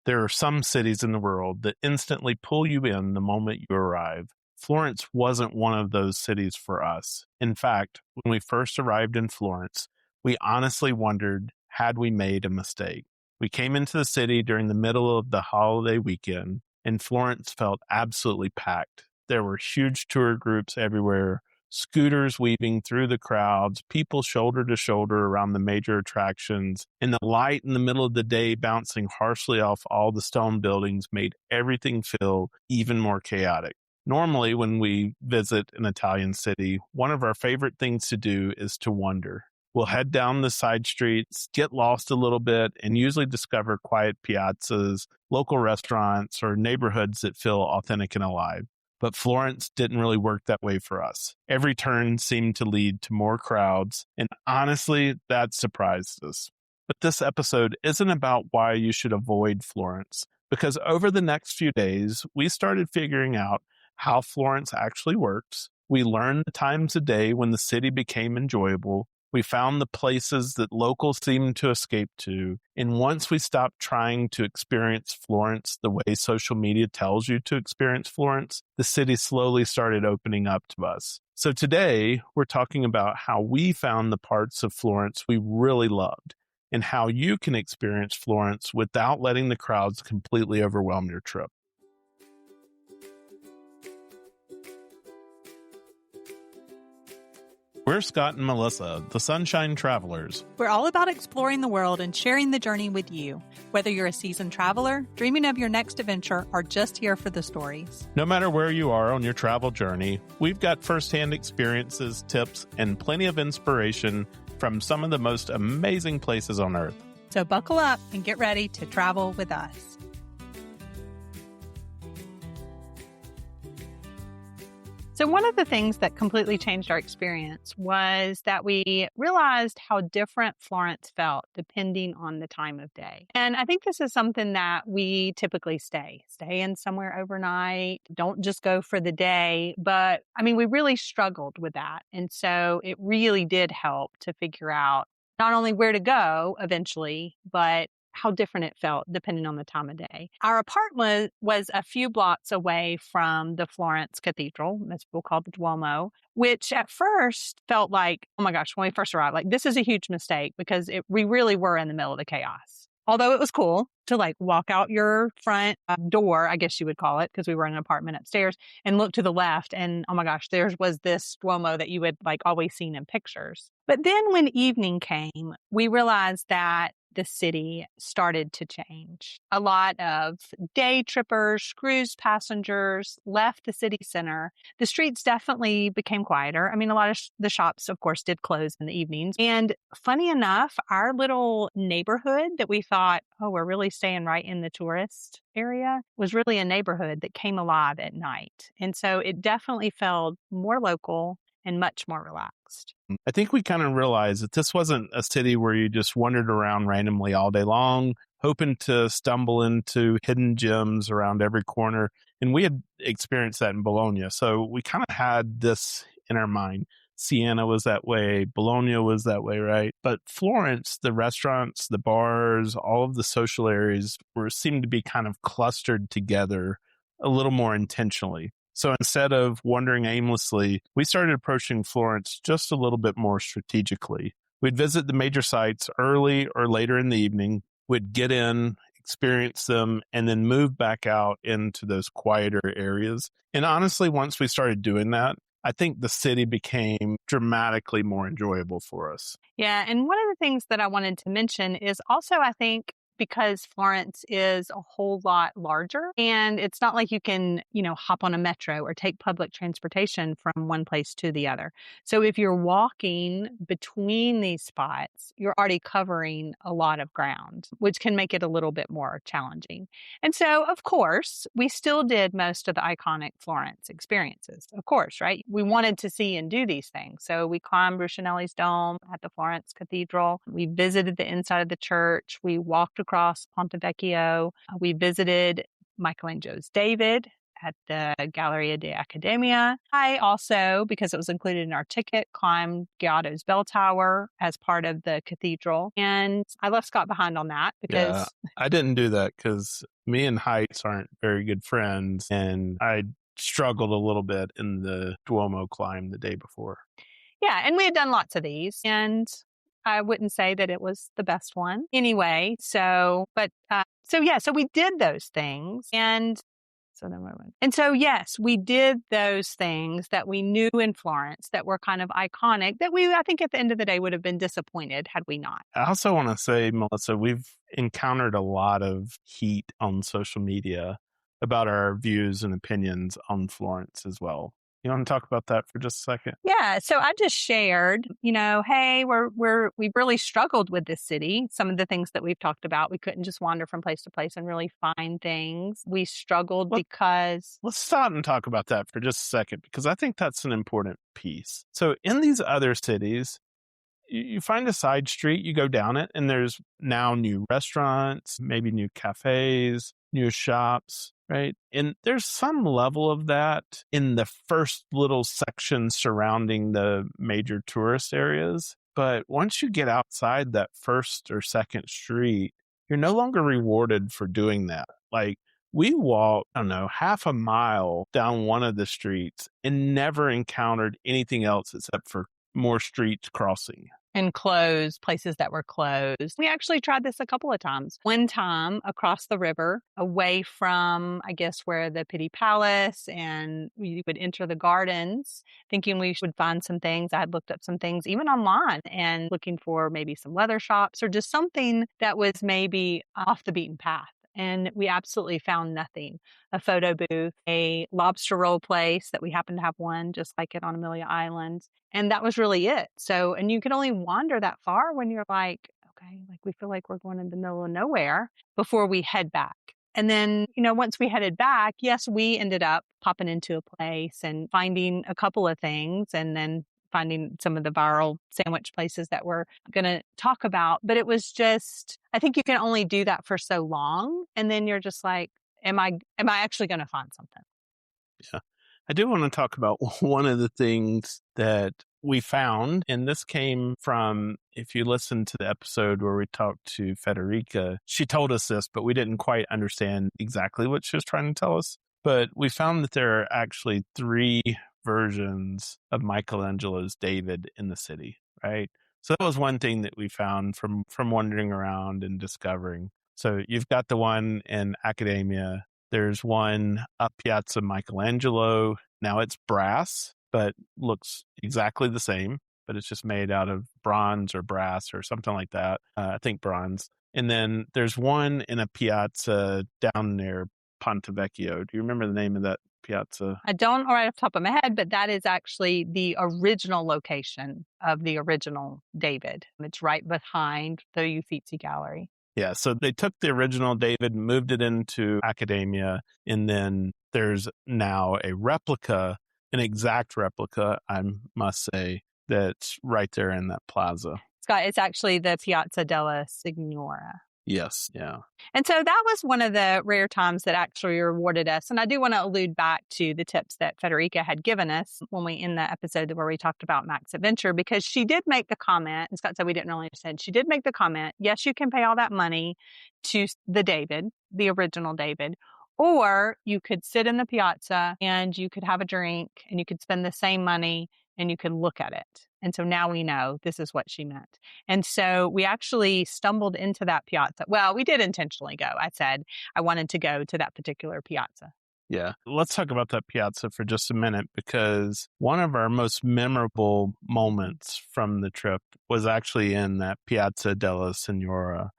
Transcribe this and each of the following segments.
There are some cities in the world that instantly pull you in the moment you arrive. Florence wasn't one of those cities for us. In fact, when we first arrived in Florence, we honestly wondered, had we made a mistake? We came into the city during the middle of the holiday weekend, and Florence felt absolutely packed. There were huge tour groups everywhere, scooters weaving through the crowds, people shoulder to shoulder around the major attractions, and the light in the middle of the day bouncing harshly off all the stone buildings made everything feel even more chaotic. Normally, when we visit an Italian city, one of our favorite things to do is to wander. We'll head down the side streets, get lost a little bit, and usually discover quiet piazzas, local restaurants, or neighborhoods that feel authentic and alive. But Florence didn't really work that way for us. Every turn seemed to lead to more crowds, and honestly, that surprised us. But this episode isn't about why you should avoid Florence, because over the next few days, we started figuring out how Florence actually works. We learned the times of day when the city became enjoyable. We found the places that locals seemed to escape to. And once we stopped trying to experience Florence the way social media tells you to experience Florence, the city slowly started opening up to us. So today, we're talking about how we found the parts of Florence we really loved and how you can experience Florence without letting the crowds completely overwhelm your trip. We're Scott and Melissa, the Sunshine Travelers. We're all about exploring the world and sharing the journey with you. Whether you're a seasoned traveler, dreaming of your next adventure, or just here for the stories. No matter where you are on your travel journey, we've got firsthand experiences, tips, and plenty of inspiration from some of the most amazing places on Earth. So buckle up and get ready to travel with us. So one of the things that completely changed our experience was that we realized how different Florence felt depending on the time of day. And I think this is something that we typically stay in somewhere overnight, don't just go for the day. But I mean, we really struggled with that. And so it really did help to figure out not only where to go eventually, but how different it felt depending on the time of day. Our apartment was a few blocks away from the Florence Cathedral, that's what we call the Duomo, which at first felt like, oh my gosh, when we first arrived, like this is a huge mistake because we really were in the middle of the chaos. Although it was cool to like walk out your front door, I guess you would call it, because we were in an apartment upstairs, and look to the left. And oh my gosh, there was this Duomo that you had like always seen in pictures. But then when evening came, we realized that the city started to change. A lot of day trippers, cruise passengers left the city center. The streets definitely became quieter. I mean, a lot of the shops, of course, did close in the evenings. And funny enough, our little neighborhood that we thought, oh, we're really staying right in the tourist area was really a neighborhood that came alive at night. And so it definitely felt more local and much more relaxed. I think we kind of realized that this wasn't a city where you just wandered around randomly all day long, hoping to stumble into hidden gems around every corner. And we had experienced that in Bologna. So we kind of had this in our mind. Siena was that way. Bologna was that way, right? But Florence, the restaurants, the bars, all of the social areas seemed to be kind of clustered together a little more intentionally. So instead of wandering aimlessly, we started approaching Florence just a little bit more strategically. We'd visit the major sites early or later in the evening. We'd get in, experience them, and then move back out into those quieter areas. And honestly, once we started doing that, I think the city became dramatically more enjoyable for us. Yeah, and one of the things that I wanted to mention is also, I think, because Florence is a whole lot larger and it's not like you can, hop on a metro or take public transportation from one place to the other. So if you're walking between these spots, you're already covering a lot of ground, which can make it a little bit more challenging. And so, of course, we still did most of the iconic Florence experiences, of course, right? We wanted to see and do these things. So we climbed Brunelleschi's dome at the Florence Cathedral. We visited the inside of the church. We walked across Ponte Vecchio. We visited Michelangelo's David at the Galleria de Accademia. I also, because it was included in our ticket, climbed Giotto's bell tower as part of the cathedral. And I left Scott behind on that Yeah, because I didn't do that because me and heights aren't very good friends, and I struggled a little bit in the Duomo climb the day before. yeah, and we had done lots of these, and I wouldn't say that it was the best one anyway. So we did those things, and so then we went. And so, yes, we did those things that we knew in Florence that were kind of iconic that I think at the end of the day would have been disappointed had we not. I also want to say, Melissa, we've encountered a lot of heat on social media about our views and opinions on Florence as well. You want to talk about that for just a second? Yeah. So I just shared, hey, we've really struggled with this city. Some of the things that we've talked about, we couldn't just wander from place to place and really find things. We struggled because Let's stop and talk about that for just a second, because I think that's an important piece. So in these other cities, you find a side street, you go down it, and there's now new restaurants, maybe new cafes, new shops, right? And there's some level of that in the first little section surrounding the major tourist areas. But once you get outside that first or second street, you're no longer rewarded for doing that. Like, we walked, I don't know, half a mile down one of the streets and never encountered anything else except for more streets crossing. and closed places that were closed. We actually tried this a couple of times. One time across the river, away from, I guess, where the Pitti Palace, and we would enter the gardens, thinking we would find some things. I had looked up some things even online and looking for maybe some leather shops or just something that was maybe off the beaten path. And we absolutely found nothing. A photo booth, a lobster roll place that we happened to have one just like it on Amelia Island. And that was really it. So, and you can only wander that far when you're like, okay, like we feel like we're going in the middle of nowhere before we head back. And then, once we headed back, yes, we ended up popping into a place and finding a couple of things and then finding some of the viral sandwich places that we're going to talk about. But it was just, I think you can only do that for so long. And then you're just like, am I actually going to find something? Yeah. I do want to talk about one of the things that we found, and this came from, if you listen to the episode where we talked to Federica, she told us this, but we didn't quite understand exactly what she was trying to tell us. But we found that there are actually 3 versions of Michelangelo's David in the city, right? So that was one thing that we found from wandering around and discovering. So you've got the one in Accademia. There's one up Piazza Michelangelo. Now it's brass, but looks exactly the same, but it's just made out of bronze or brass or something like that. I think bronze. And then there's one in a piazza down near Ponte Vecchio. Do you remember the name of that piazza? I don't right off the top of my head, but that is actually the original location of the original David. It's right behind the Uffizi Gallery. Yeah, so they took the original David, moved it into Accademia, and then there's now a replica, an exact replica, I must say, that's right there in that plaza. Scott, it's actually the Piazza della Signora. Yes, yeah. And so that was one of the rare times that actually rewarded us. And I do want to allude back to the tips that Federica had given us when we in the episode where we talked about Max Adventure, because she did make the comment, and Scott said we didn't really understand. She did make the comment, yes, you can pay all that money to the David, the original David, or you could sit in the piazza and you could have a drink and you could spend the same money and you could look at it. And so now we know this is what she meant. And so we actually stumbled into that piazza. Well, we did intentionally go. I said I wanted to go to that particular piazza. Yeah. Let's talk about that piazza for just a minute, because one of our most memorable moments from the trip was actually in that Piazza della Signora.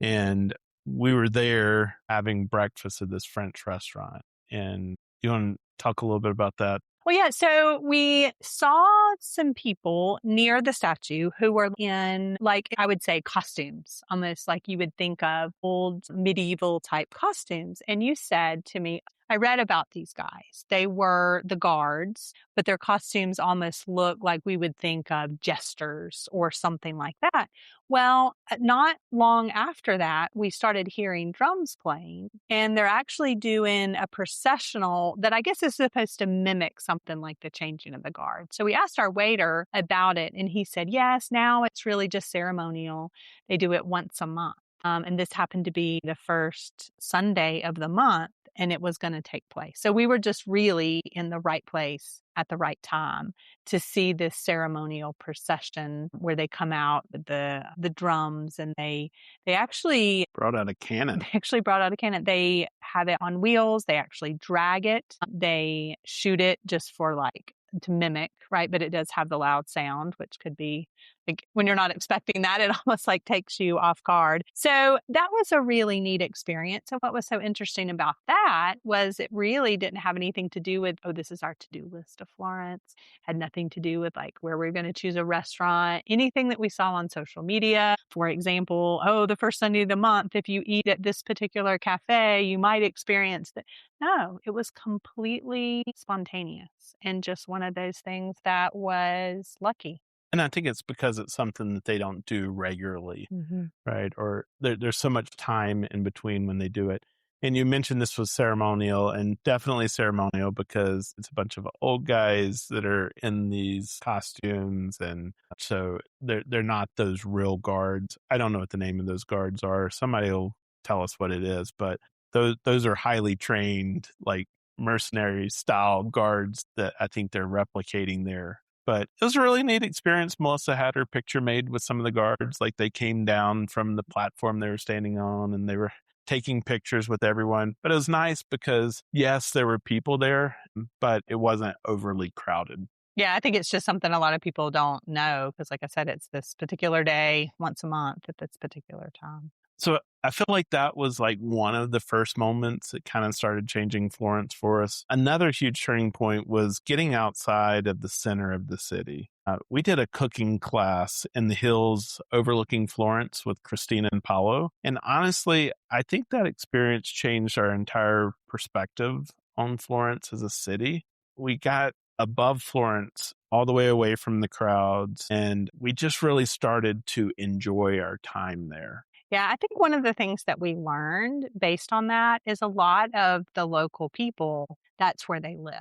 And we were there having breakfast at this French restaurant. And you want to talk a little bit about that? Well, yeah. So we saw some people near the statue who were in, like, I would say costumes, almost like you would think of old medieval type costumes. And you said to me, I read about these guys. They were the guards, but their costumes almost look like we would think of jesters or something like that. Well, not long after that, we started hearing drums playing, and they're actually doing a processional that I guess is supposed to mimic something like the changing of the guard. So we asked our waiter about it, and he said, yes, now it's really just ceremonial. They do it once a month. And this happened to be the first Sunday of the month, and it was going to take place. So we were just really in the right place at the right time to see this ceremonial procession where they come out with the drums, and they actually Brought out a cannon. they actually brought out a cannon. They have it on wheels. They actually drag it. They shoot it just for like to mimic, right? But it does have the loud sound, which could be like when you're not expecting that, it almost like takes you off guard. So that was a really neat experience. And what was so interesting about that was it really didn't have anything to do with, oh, this is our to-do list of Florence. Had nothing to do with like where we're going to choose a restaurant, anything that we saw on social media. For example, oh, the first Sunday of the month, if you eat at this particular cafe, you might experience that. No, it was completely spontaneous and just one of those things that was lucky. And I think it's because it's something that they don't do regularly, right? Or there's so much time in between when they do it. And you mentioned this was ceremonial, and definitely ceremonial because it's a bunch of old guys that are in these costumes, and so they're not those real guards. I don't know what the name of those guards are. Somebody will tell us what it is, but those are highly trained, like mercenary style guards that I think they're replicating there. But it was a really neat experience. Melissa had her picture made with some of the guards. Like they came down from the platform they were standing on, and they were taking pictures with everyone. But it was nice because, yes, there were people there, but it wasn't overly crowded. Yeah, I think it's just something a lot of people don't know because, like I said, it's this particular day once a month at this particular time. So I feel like that was like one of the first moments that kind of started changing Florence for us. Another huge turning point was getting outside of the center of the city. We did a cooking class in the hills overlooking Florence with Christina and Paolo. And honestly, I think that experience changed our entire perspective on Florence as a city. We got above Florence, all the way away from the crowds, and we just really started to enjoy our time there. Yeah, I think one of the things that we learned based on that is a lot of the local people, that's where they live,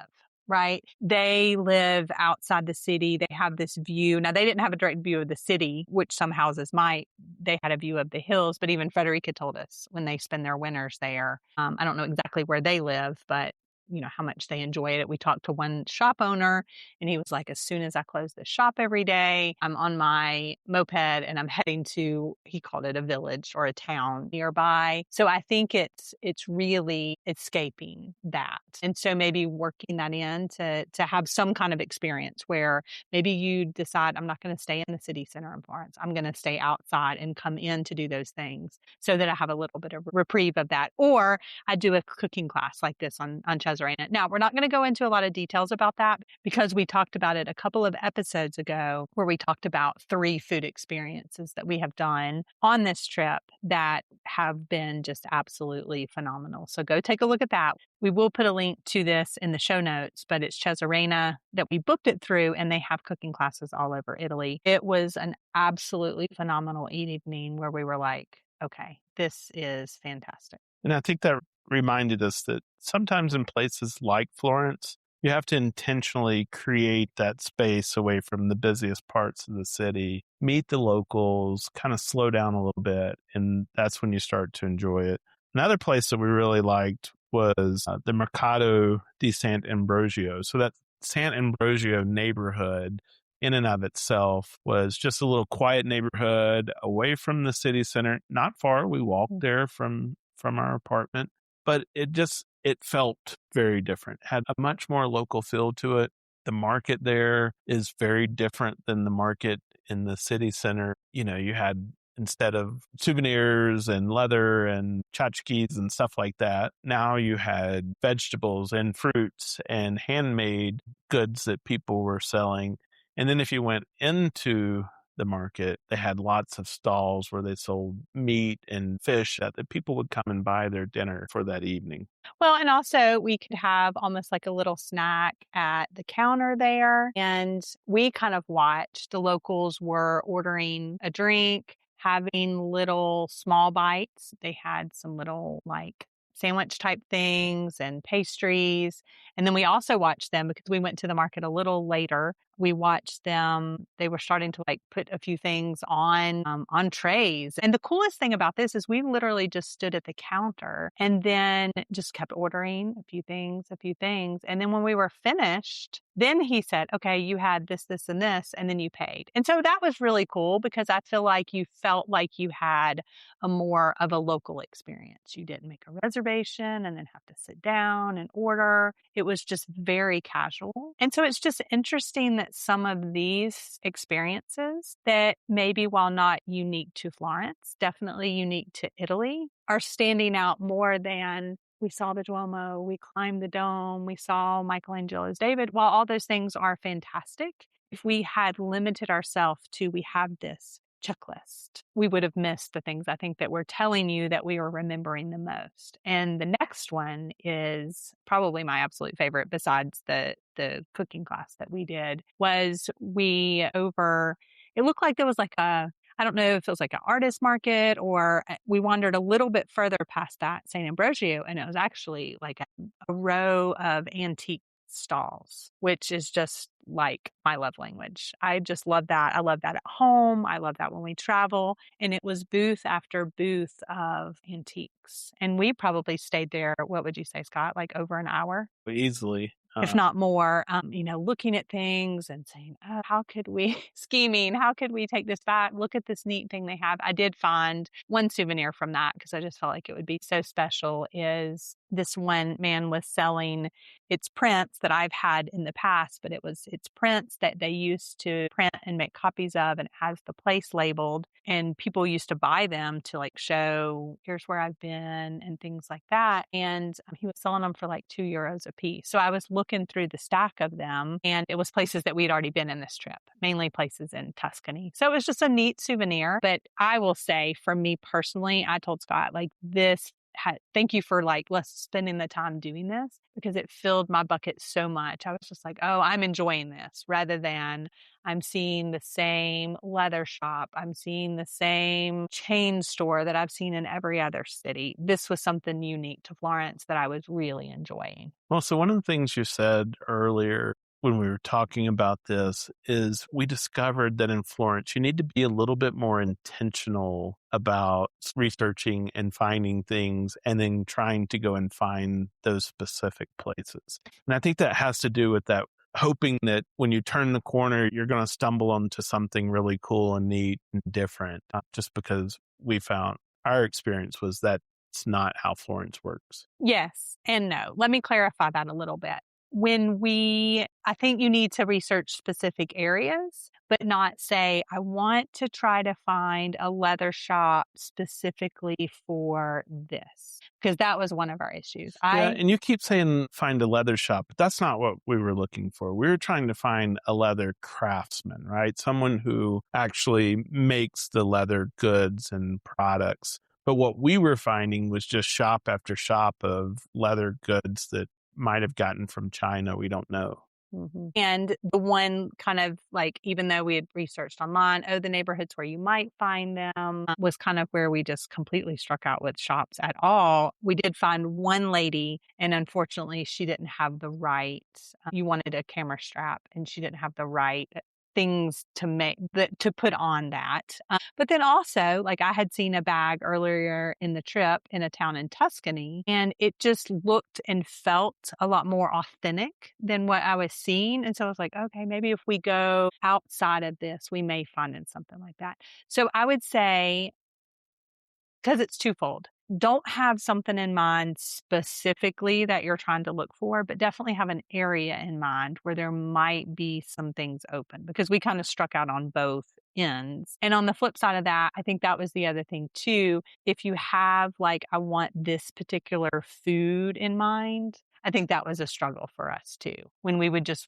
right? They live outside the city. They have this view. Now, they didn't have a direct view of the city, which some houses might. They had a view of the hills, but even Frederica told us when they spend their winters there. I don't know exactly where they live, but you know, how much they enjoy it. We talked to one shop owner and he was like, as soon as I close the shop every day, I'm on my moped and I'm heading to, he called it a village or a town nearby. So I think it's really escaping that. And so maybe working that in to have some kind of experience where maybe you decide, I'm not going to stay in the city center in Florence. I'm going to stay outside and come in to do those things so that I have a little bit of reprieve of that. Or I do a cooking class like this on Chesarena. Now, we're not going to go into a lot of details about that because we talked about it a couple of episodes ago where we talked about 3 food experiences that we have done on this trip that have been just absolutely phenomenal. So go take a look at that. We will put a link to this in the show notes, but it's Cesarena that we booked it through, and they have cooking classes all over Italy. It was an absolutely phenomenal evening where we were like, okay, this is fantastic. And I think that reminded us that sometimes in places like Florence, you have to intentionally create that space away from the busiest parts of the city, meet the locals, kind of slow down a little bit, and that's when you start to enjoy it. Another place that we really liked was the Mercato di Sant'Ambrogio. So that San Ambrogio neighborhood in and of itself was just a little quiet neighborhood away from the city center, not far. We walked there from our apartment, but it felt very different, had a much more local feel to it. The market there is very different than the market in the city center. You know, you had, instead of souvenirs and leather and tchotchkes and stuff like that, now you had vegetables and fruits and handmade goods that people were selling. And then if you went into the market. They had lots of stalls where they sold meat and fish that the people would come and buy their dinner for that evening. Well, and also we could have almost like a little snack at the counter there. And we kind of watched. The locals were ordering a drink, having little small bites. They had some little like sandwich type things and pastries. And then we also watched them because we went to the market a little later. We watched them. They were starting to like put a few things on trays. And the coolest thing about this is we literally just stood at the counter and then just kept ordering a few things, a few things. And then when we were finished, then he said, okay, you had this, this, and this, and then you paid. And so that was really cool because I feel like you felt like you had a more of a local experience. You didn't make a reservation and then have to sit down and order. It was just very casual. And so it's just interesting that some of these experiences that maybe while not unique to Florence, definitely unique to Italy, are standing out more than we saw the Duomo, we climbed the dome, we saw Michelangelo's David. While all those things are fantastic, if we had limited ourselves to we have this checklist, we would have missed the things I think that we're telling you that we are remembering the most. And the next one is probably my absolute favorite besides the cooking class that we did was it looked like there was like I don't know if it was like an artist market or we wandered a little bit further past that St. Ambrosio and it was actually like a row of antique stalls, which is just like my love language. I just love that. I love that at home. I love that when we travel. And it was booth after booth of antiques. And we probably stayed there, what would you say, Scott, like over an hour? Easily. If not more, looking at things and saying, oh, how could we, scheming, how could we take this back? Look at this neat thing they have. I did find one souvenir from that because I just felt like it would be so special is this one man was selling its prints that I've had in the past, but it's prints that they used to print and make copies of, and it has the place labeled. And people used to buy them to like show, here's where I've been and things like that. And he was selling them for like €2 a piece. So I was looking through the stack of them, and it was places that we'd already been in this trip, mainly places in Tuscany. So it was just a neat souvenir. But I will say, for me personally, I told Scott, like, thank you for like let's spending the time doing this because it filled my bucket so much. I was just like, oh, I'm enjoying this rather than I'm seeing the same leather shop. I'm seeing the same chain store that I've seen in every other city. This was something unique to Florence that I was really enjoying. Well, so one of the things you said earlier when we were talking about this is we discovered that in Florence, you need to be a little bit more intentional about researching and finding things and then trying to go and find those specific places. And I think that has to do with that hoping that when you turn the corner, you're going to stumble onto something really cool and neat and different, not just because we found our experience was that it's not how Florence works. Yes and no. Let me clarify that a little bit. I think you need to research specific areas, but not say, I want to try to find a leather shop specifically for this, because that was one of our issues. Yeah, and you keep saying find a leather shop, but that's not what we were looking for. We were trying to find a leather craftsman, right? Someone who actually makes the leather goods and products. But what we were finding was just shop after shop of leather goods that might have gotten from China. We don't know. Mm-hmm. And the one kind of like, even though we had researched online, the neighborhoods where you might find them was kind of where we just completely struck out with shops at all. We did find one lady, and unfortunately, she didn't have the right, you wanted a camera strap, and she didn't have the right things to put on that. But then also, like I had seen a bag earlier in the trip in a town in Tuscany, and it just looked and felt a lot more authentic than what I was seeing. And so I was like, okay, maybe if we go outside of this, we may find in something like that. So I would say, because it's twofold. Don't have something in mind specifically that you're trying to look for, but definitely have an area in mind where there might be some things open, because we kind of struck out on both ends. And on the flip side of that, I think that was the other thing too. If you have like, I want this particular food in mind, I think that was a struggle for us too. When we would just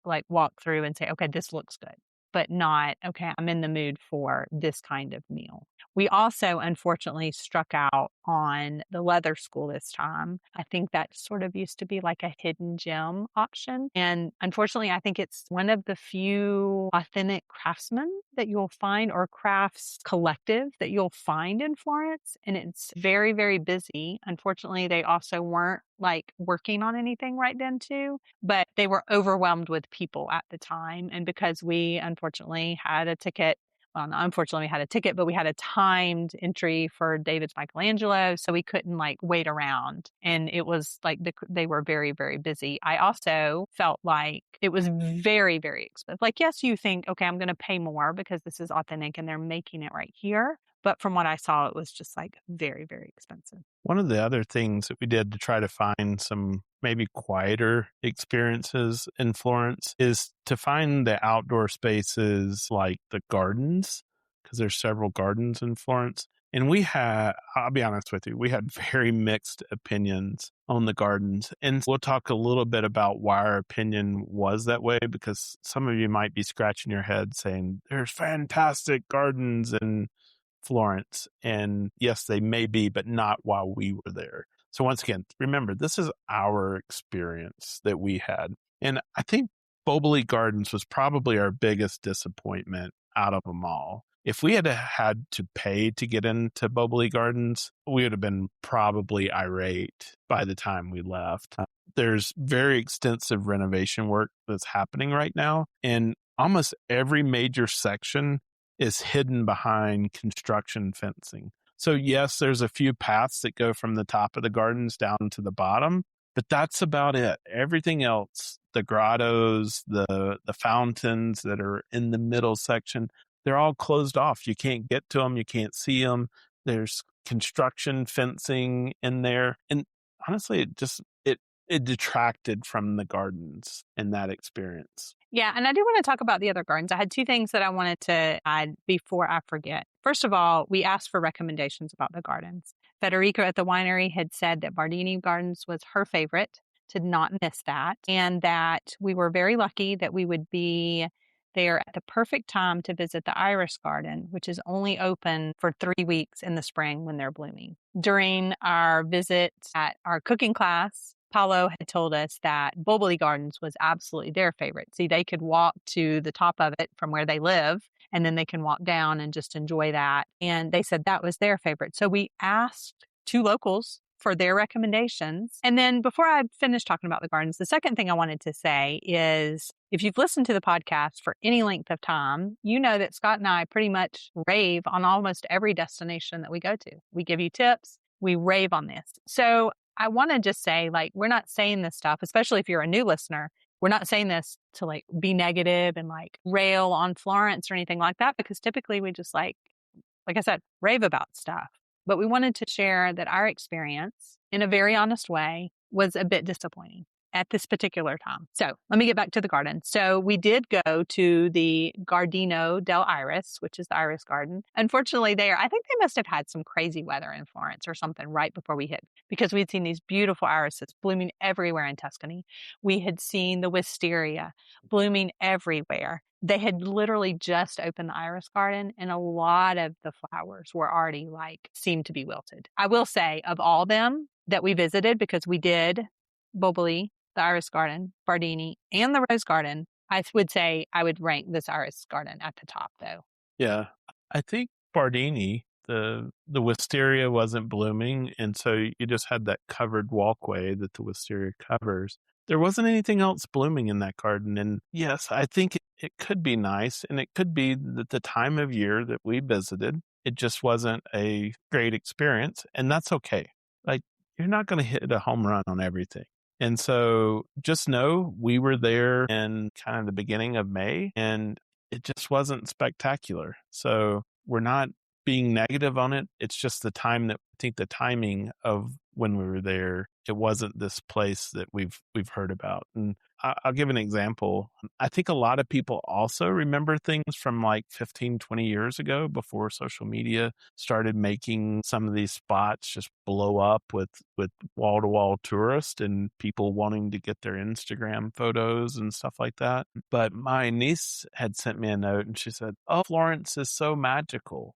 like walk through and say, okay, this looks good. but not, okay, I'm in the mood for this kind of meal. We also unfortunately struck out on the leather school this time. I think that sort of used to be like a hidden gem option. And unfortunately, I think it's one of the few authentic craftsmen that you'll find, or crafts collective that you'll find in Florence. And it's very, very busy. Unfortunately, they also weren't like working on anything right then too, but they were overwhelmed with people at the time. And because we unfortunately had a ticket, well, not unfortunately we had a ticket, but we had a timed entry for David's Michelangelo. So we couldn't like wait around. And it was like they were very, very busy. I also felt like it was very, very expensive. Like, yes, you think, okay, I'm going to pay more because this is authentic and they're making it right here. But from what I saw, it was just like very, very expensive. One of the other things that we did to try to find some maybe quieter experiences in Florence is to find the outdoor spaces like the gardens, because there's several gardens in Florence. And I'll be honest with you, we had very mixed opinions on the gardens. And we'll talk a little bit about why our opinion was that way, because some of you might be scratching your head saying, there's fantastic gardens in Florence. And yes, they may be, but not while we were there. So once again, remember, this is our experience that we had. And I think Boboli Gardens was probably our biggest disappointment out of them all. If we had to pay to get into Boboli Gardens, we would have been probably irate by the time we left. There's very extensive renovation work that's happening right now. And almost every major section is hidden behind construction fencing. So yes, there's a few paths that go from the top of the gardens down to the bottom, but that's about it. Everything else, the grottos, the fountains that are in the middle section, they're all closed off. You can't get to them. You can't see them. There's construction fencing in there. And honestly, it detracted from the gardens in that experience. Yeah, and I do want to talk about the other gardens. I had two things that I wanted to add before I forget. First of all, we asked for recommendations about the gardens. Federica at the winery had said that Bardini Gardens was her favorite, to not miss that, and that we were very lucky that we would be there at the perfect time to visit the Iris Garden, which is only open for 3 weeks in the spring when they're blooming. During our visit at our cooking class, Paolo had told us that Boboli Gardens was absolutely their favorite. See, they could walk to the top of it from where they live, and then they can walk down and just enjoy that. And they said that was their favorite. So we asked two locals for their recommendations. And then before I finish talking about the gardens, the second thing I wanted to say is, if you've listened to the podcast for any length of time, you know that Scott and I pretty much rave on almost every destination that we go to. We give you tips. We rave on this. So I want to just say, like, we're not saying this stuff, especially if you're a new listener. We're not saying this to like be negative and like rail on Florence or anything like that, because typically we just like I said, rave about stuff. But we wanted to share that our experience, in a very honest way, was a bit disappointing at this particular time. So let me get back to the garden. So we did go to the Giardino del Iris, which is the Iris Garden. Unfortunately, I think they must have had some crazy weather in Florence or something right before we hit, because we'd seen these beautiful irises blooming everywhere in Tuscany. We had seen the wisteria blooming everywhere. They had literally just opened the Iris Garden, and a lot of the flowers were already seemed to be wilted. I will say, of all them that we visited, because we did Boboli, the Iris Garden, Bardini, and the Rose Garden, I would say I would rank this Iris Garden at the top, though. Yeah, I think Bardini, the wisteria wasn't blooming, and so you just had that covered walkway that the wisteria covers. There wasn't anything else blooming in that garden. And yes, I think it could be nice, and it could be that the time of year that we visited, it just wasn't a great experience, and that's okay. Like, you're not going to hit a home run on everything. And so just know we were there in kind of the beginning of May, and it just wasn't spectacular. So we're not being negative on it. It's just the time that I think the timing of when we were there, it wasn't this place that we've heard about. And I'll give an example. I think a lot of people also remember things from like 15, 20 years ago before social media started making some of these spots just blow up with wall to wall tourists and people wanting to get their Instagram photos and stuff like that. But my niece had sent me a note and she said, "Oh, Florence is so magical,"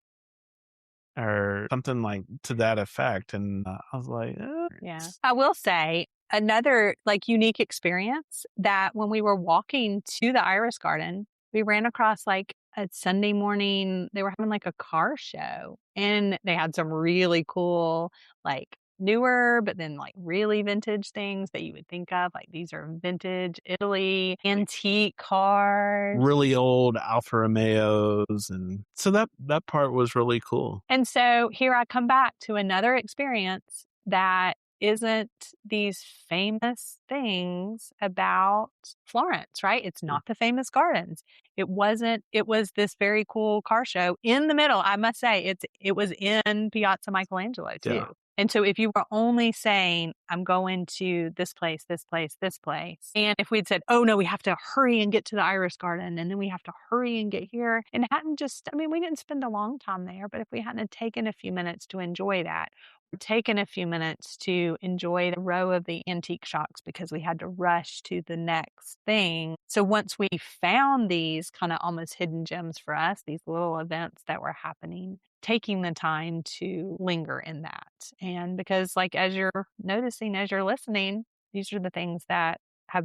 or something like to that effect. And I was like, Yeah. I will say another like unique experience that when we were walking to the Iris Garden, we ran across like a Sunday morning, they were having like a car show and they had some really cool, like newer, but then like really vintage things that you would think of. Like these are vintage Italy antique cars. really old Alfa Romeos. And so that part was really cool. And so here I come back to another experience that isn't these famous things about Florence, right? It's not the famous gardens. It wasn't, it was this very cool car show in the middle. I must say it was in Piazza Michelangelo too. Yeah. And so if you were only saying, I'm going to this place, this place, this place, and if we'd said, oh no, we have to hurry and get to the Iris Garden, and then we have to hurry and get here, and hadn't just, I mean, we didn't spend a long time there, but if we hadn't taken a few minutes to enjoy that, or taken a few minutes to enjoy the row of the antique shops because we had to rush to the next thing. So once we found these kind of almost hidden gems for us, these little events that were happening, taking the time to linger in that. And because like as you're noticing, as you're listening, these are the things that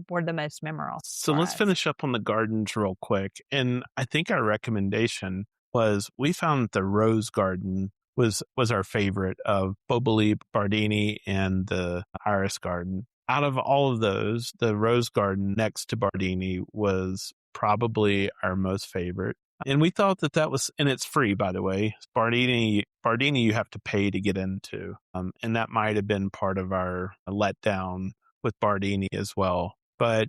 were the most memorable. So let's finish up on the gardens real quick. And I think our recommendation was we found that the Rose Garden was our favorite of Boboli, Bardini, and the Iris Garden. Out of all of those, the Rose Garden next to Bardini was probably our most favorite. And we thought that was, and it's free, by the way. Bardini, you have to pay to get into. And that might have been part of our letdown with Bardini as well. But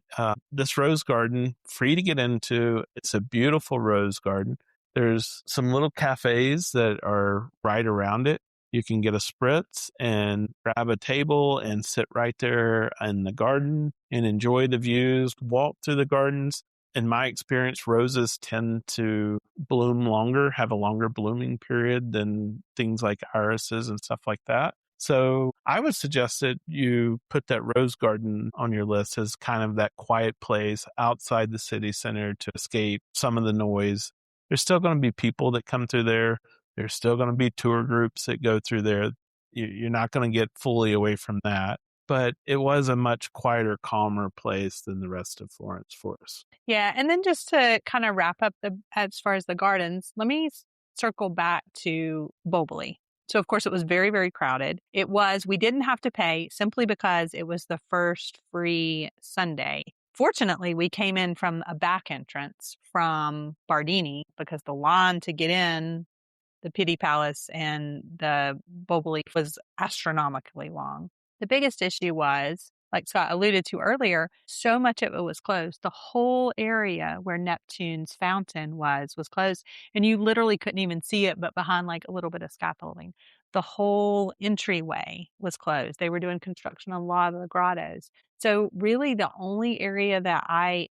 this rose garden, free to get into. It's a beautiful rose garden. There's some little cafes that are right around it. You can get a spritz and grab a table and sit right there in the garden and enjoy the views, walk through the gardens. In my experience, roses tend to bloom longer, have a longer blooming period than things like irises and stuff like that. So I would suggest that you put that rose garden on your list as kind of that quiet place outside the city center to escape some of the noise. There's still going to be people that come through there. There's still going to be tour groups that go through there. You're not going to get fully away from that. But it was a much quieter, calmer place than the rest of Florence for us. Yeah. And then just to kind of wrap up as far as the gardens, let me circle back to Boboli. So of course it was very, very crowded. We didn't have to pay simply because it was the first free Sunday. Fortunately, we came in from a back entrance from Bardini because the line to get in the Pitti Palace and the Boboli was astronomically long. The biggest issue was, like Scott alluded to earlier, so much of it was closed. The whole area where Neptune's fountain was closed, and you literally couldn't even see it, but behind like a little bit of scaffolding. The whole entryway was closed. They were doing construction on a lot of the grottos. So really the only area that I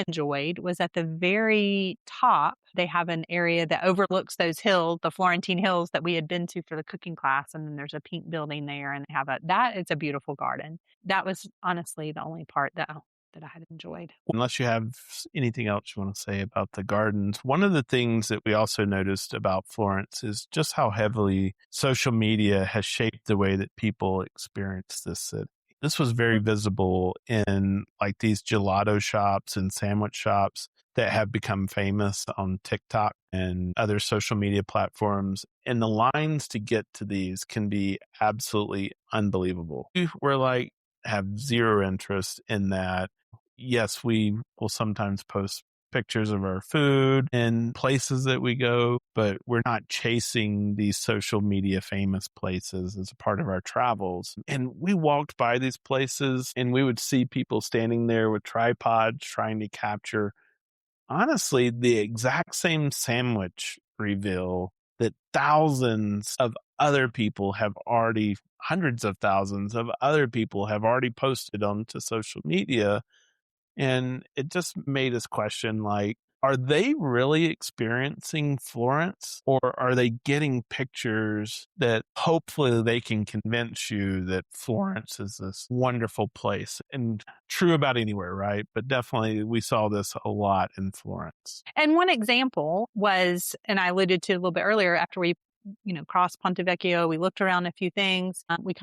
enjoyed was at the very top. They have an area that overlooks those hills, the Florentine hills that we had been to for the cooking class. And then there's a pink building there and they have that is a beautiful garden. That was honestly the only part that I had enjoyed. Unless you have anything else you want to say about the gardens, one of the things that we also noticed about Florence is just how heavily social media has shaped the way that people experience this city. This was very visible in like these gelato shops and sandwich shops that have become famous on TikTok and other social media platforms. And the lines to get to these can be absolutely unbelievable. We're like, have zero interest in that. Yes, we will sometimes post pictures of our food and places that we go, but we're not chasing these social media famous places as a part of our travels. And we walked by these places and we would see people standing there with tripods trying to capture, honestly, the exact same sandwich reveal that thousands of other people have already, hundreds of thousands of other people have already posted onto social media. And it just made us question, like, are they really experiencing Florence, or are they getting pictures that hopefully they can convince you that Florence is this wonderful place? And true about anywhere, right? But definitely we saw this a lot in Florence. And one example was, and I alluded to a little bit earlier, after we crossed Ponte Vecchio, we looked around a few things. We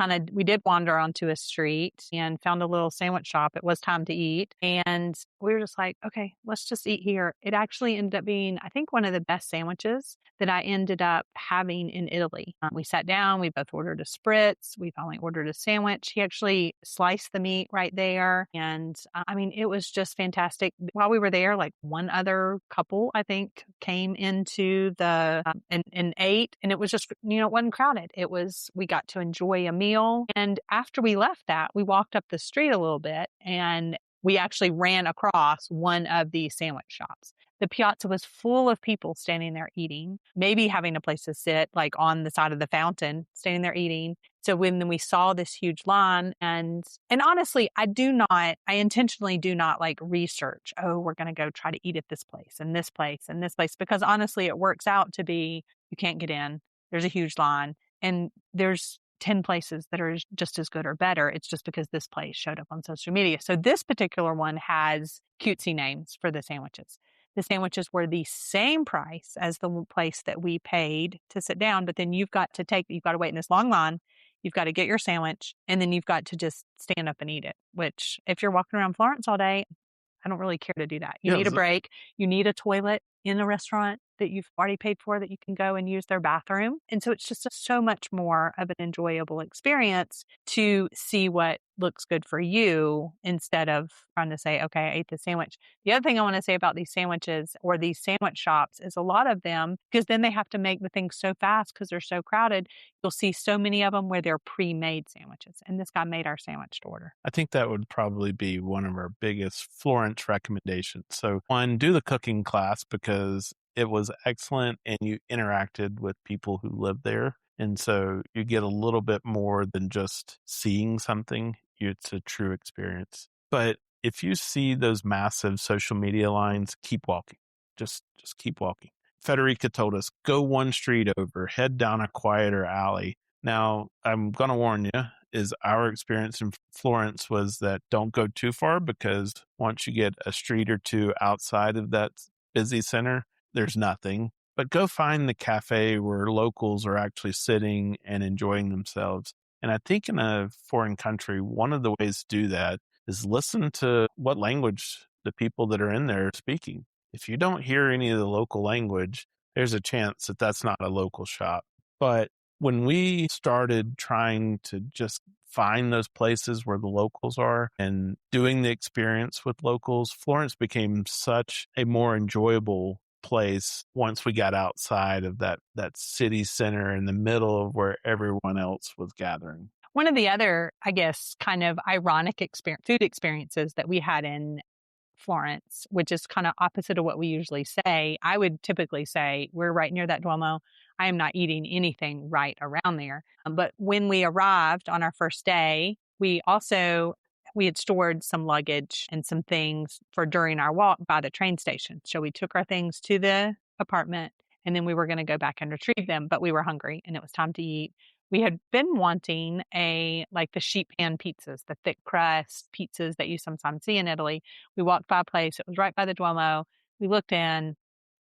did wander onto a street and found a little sandwich shop. It was time to eat. And we were just like, okay, let's just eat here. It actually ended up being, I think, one of the best sandwiches that I ended up having in Italy. We sat down, we both ordered a spritz. We finally ordered a sandwich. He actually sliced the meat right there. And I mean, it was just fantastic. While we were there, like one other couple, I think, came into the and ate. And it was just, it wasn't crowded. We got to enjoy a meal. And after we left that, we walked up the street a little bit and we actually ran across one of these sandwich shops. The piazza was full of people standing there eating, maybe having a place to sit, like on the side of the fountain, standing there eating. So when we saw this huge line, and honestly, I intentionally do not like research, oh, we're going to go try to eat at this place and this place and this place, because honestly, it works out to be, you can't get in. There's a huge line and there's 10 places that are just as good or better. It's just because this place showed up on social media. So this particular one has cutesy names for the sandwiches. The sandwiches were the same price as the place that we paid to sit down, but then you've got to wait in this long line. You've got to get your sandwich, and then you've got to just stand up and eat it, which if you're walking around Florence all day, I don't really care to do that. You Yeah, need a break. You need a toilet in a restaurant that you've already paid for that you can go and use their bathroom. And so it's just so much more of an enjoyable experience to see what looks good for you instead of trying to say, okay, I ate the sandwich. The other thing I want to say about these sandwiches or these sandwich shops is a lot of them, because then they have to make the things so fast because they're so crowded. You'll see so many of them where they're pre-made sandwiches. And this guy made our sandwich to order. I think that would probably be one of our biggest Florence recommendations. So, one, do the cooking class because it was excellent and you interacted with people who live there. And so you get a little bit more than just seeing something. It's a true experience. But if you see those massive social media lines, keep walking. Just keep walking. Federica told us, go one street over, head down a quieter alley. Now, I'm going to warn you, is our experience in Florence was that don't go too far, because once you get a street or two outside of that busy center, there's nothing. But go find the cafe where locals are actually sitting and enjoying themselves. And I think in a foreign country, one of the ways to do that is listen to what language the people that are in there are speaking. If you don't hear any of the local language, there's a chance that that's not a local shop. But when we started trying to just find those places where the locals are and doing the experience with locals, Florence became such a more enjoyable place once we got outside of that city center in the middle of where everyone else was gathering. One of the other, I guess, kind of ironic food experiences that we had in Florence, which is kind of opposite of what we usually say. I would typically say, we're right near that Duomo. I am not eating anything right around there. But when we arrived on our first day, we had stored some luggage and some things for during our walk by the train station. So we took our things to the apartment and then we were going to go back and retrieve them, but we were hungry and it was time to eat. We had been wanting the sheet pan pizzas, the thick crust pizzas that you sometimes see in Italy. We walked by a place. It was right by the Duomo. We looked in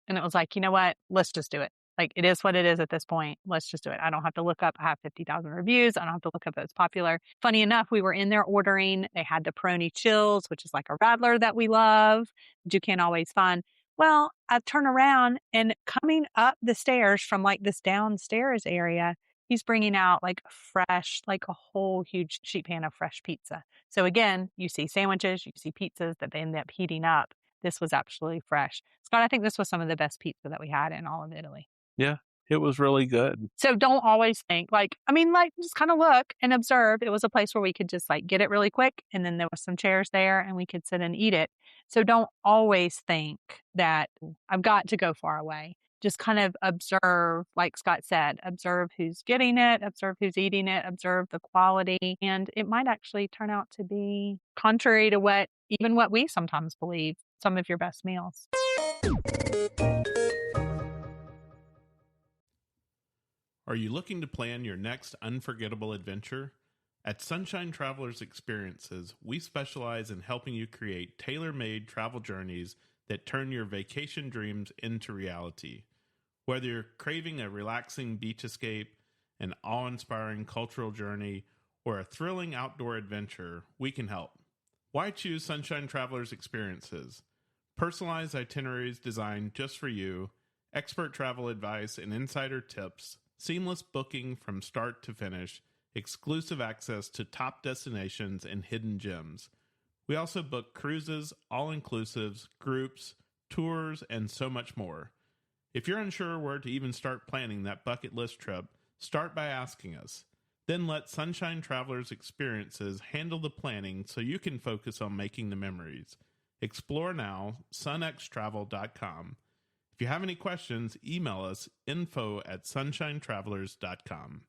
and it was like, you know what? Let's just do it. Like, it is what it is at this point. Let's just do it. I don't have to look up. I have 50,000 reviews. I don't have to look up if it's popular. Funny enough, we were in there ordering. They had the Peroni chills, which is like a rattler that we love, but you can't always find. Well, I turn around and coming up the stairs from like this downstairs area, he's bringing out like fresh, like a whole huge sheet pan of fresh pizza. So again, you see sandwiches, you see pizzas that they end up heating up. This was absolutely fresh. Scott, I think this was some of the best pizza that we had in all of Italy. Yeah, it was really good. So don't always think just kind of look and observe. It was a place where we could just get it really quick. And then there was some chairs there and we could sit and eat it. So don't always think that I've got to go far away. just kind of observe, like Scott said, observe who's getting it, observe who's eating it, observe the quality. And it might actually turn out to be contrary to what we sometimes believe, some of your best meals. Are you looking to plan your next unforgettable adventure? At Sunshine Travelers Experiences, we specialize in helping you create tailor-made travel journeys that turn your vacation dreams into reality. Whether you're craving a relaxing beach escape, an awe-inspiring cultural journey, or a thrilling outdoor adventure, we can help. Why choose Sunshine Travelers Experiences? Personalized itineraries designed just for you, expert travel advice and insider tips, seamless booking from start to finish, exclusive access to top destinations and hidden gems. We also book cruises, all-inclusives, groups, tours, and so much more. If you're unsure where to even start planning that bucket list trip, start by asking us. Then let Sunshine Travelers Experiences handle the planning so you can focus on making the memories. Explore now, sunxtravel.com. If you have any questions, email us info@sunshinetravelers.com.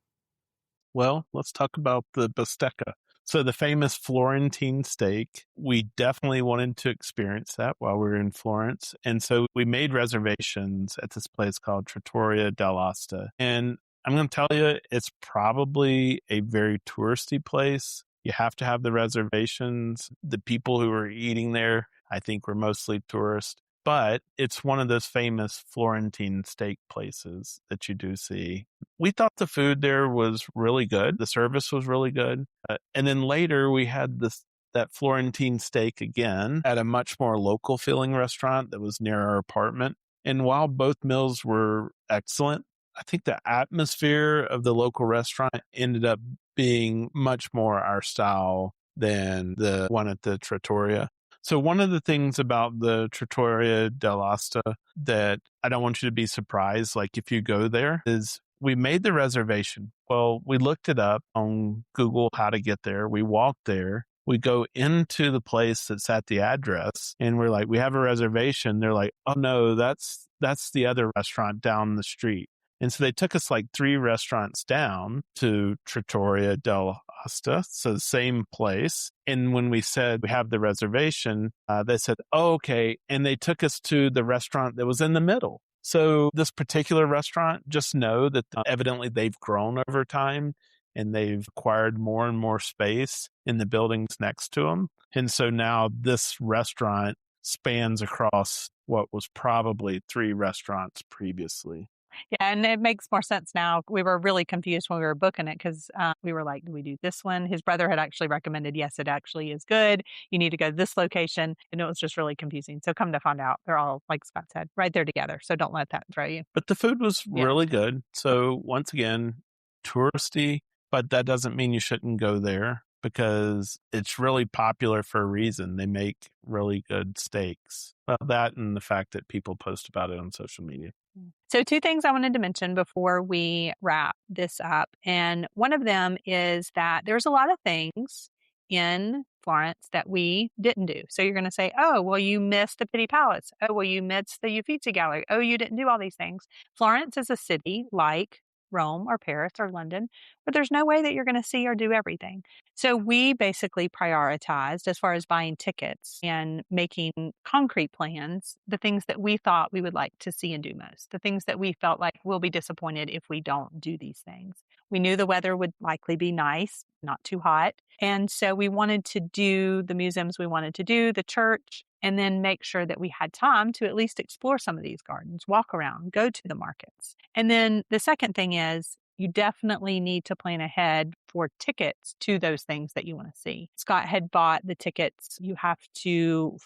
Well, let's talk about the bistecca. So the famous Florentine steak, we definitely wanted to experience that while we were in Florence. And so we made reservations at this place called Trattoria dell'Asta. And I'm going to tell you, it's probably a very touristy place. You have to have the reservations. The people who were eating there, I think, were mostly tourists. But it's one of those famous Florentine steak places that you do see. We thought the food there was really good. The service was really good. And then later we had that Florentine steak again at a much more local feeling restaurant that was near our apartment. And while both meals were excellent, I think the atmosphere of the local restaurant ended up being much more our style than the one at the Trattoria. So one of the things about the Trattoria dell'Asta that I don't want you to be surprised, like if you go there, is we made the reservation. Well, we looked it up on Google how to get there. We walked there. We go into the place that's at the address and we're like, we have a reservation. They're like, oh no, that's the other restaurant down the street. And so they took us like 3 restaurants down to Trattoria dell'Asta, so the same place. And when we said we have the reservation, they said, oh, okay. And they took us to the restaurant that was in the middle. So this particular restaurant, just know that evidently they've grown over time and they've acquired more and more space in the buildings next to them. And so now this restaurant spans across what was probably 3 restaurants previously. Yeah, and it makes more sense now. We were really confused when we were booking it because we were like, do we do this one? His brother had actually recommended, yes, it actually is good. You need to go to this location. And it was just really confusing. So come to find out, they're all, like Scott said, right there together. So don't let that throw you. But the food was really good. So once again, touristy, but that doesn't mean you shouldn't go there because it's really popular for a reason. They make really good steaks. Well, that and the fact that people post about it on social media. So 2 things I wanted to mention before we wrap this up. And one of them is that there's a lot of things in Florence that we didn't do. So you're going to say, oh, well, you missed the Pitti Palace. Oh, well, you missed the Uffizi Gallery. Oh, you didn't do all these things. Florence is a city like Rome or Paris or London, but there's no way that you're going to see or do everything. So we basically prioritized as far as buying tickets and making concrete plans, the things that we thought we would like to see and do most, the things that we felt like we'll be disappointed if we don't do these things. We knew the weather would likely be nice, not too hot. And so we wanted to do the museums we wanted to do, the church, and then make sure that we had time to at least explore some of these gardens, walk around, go to the markets. And then the second thing is you definitely need to plan ahead for tickets to those things that you want to see. Scott had bought the tickets. You have to,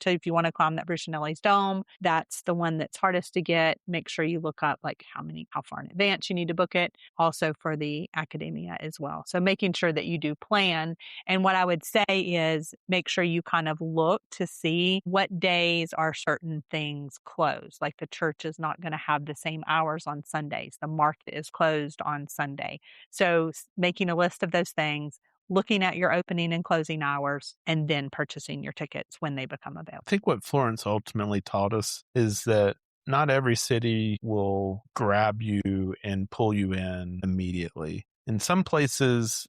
if you want to climb that Brunelleschi's Dome, that's the one that's hardest to get. Make sure you look up like how far in advance you need to book it. Also for the Accademia as well. So making sure that you do plan. And what I would say is make sure you kind of look to see what days are certain things closed. Like the church is not going to have the same hours on Sundays. The market is closed on Sunday. So making a list of those things, looking at your opening and closing hours, and then purchasing your tickets when they become available. I think what Florence ultimately taught us is that not every city will grab you and pull you in immediately. In some places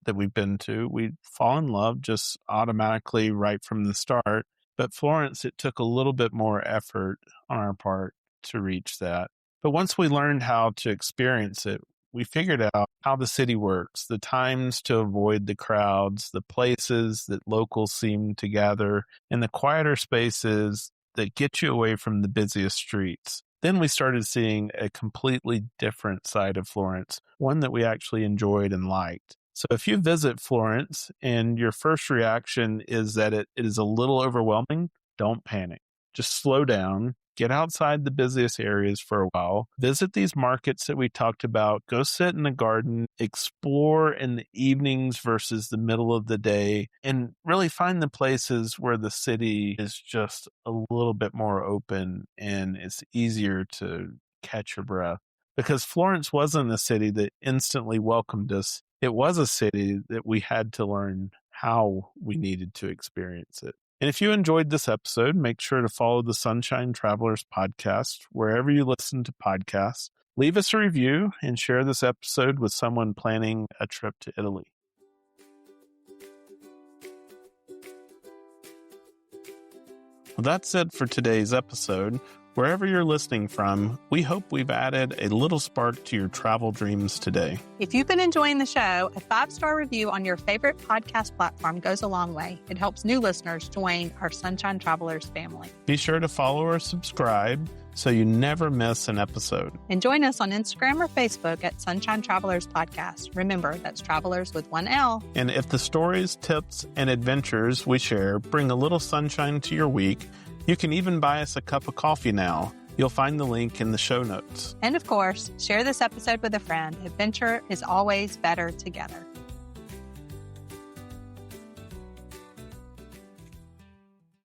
that we've been to, we fall in love just automatically right from the start. But Florence, it took a little bit more effort on our part to reach that. But once we learned how to experience it, we figured out how the city works, the times to avoid the crowds, the places that locals seem to gather, and the quieter spaces that get you away from the busiest streets. Then we started seeing a completely different side of Florence, one that we actually enjoyed and liked. So if you visit Florence and your first reaction is that it is a little overwhelming, don't panic. Just slow down, get outside the busiest areas for a while, visit these markets that we talked about, go sit in the garden, explore in the evenings versus the middle of the day, and really find the places where the city is just a little bit more open and it's easier to catch your breath. Because Florence wasn't a city that instantly welcomed us. It was a city that we had to learn how we needed to experience it. And if you enjoyed this episode, make sure to follow the Sunshine Travelers podcast wherever you listen to podcasts. Leave us a review and share this episode with someone planning a trip to Italy. Well, that's it for today's episode. Wherever you're listening from, we hope we've added a little spark to your travel dreams today. If you've been enjoying the show, a 5-star review on your favorite podcast platform goes a long way. It helps new listeners join our Sunshine Travelers family. Be sure to follow or subscribe so you never miss an episode. And join us on Instagram or Facebook at Sunshine Travelers Podcast. Remember, that's Travelers with one L. And if the stories, tips, and adventures we share bring a little sunshine to your week, you can even buy us a cup of coffee now. You'll find the link in the show notes. And of course, share this episode with a friend. Adventure is always better together.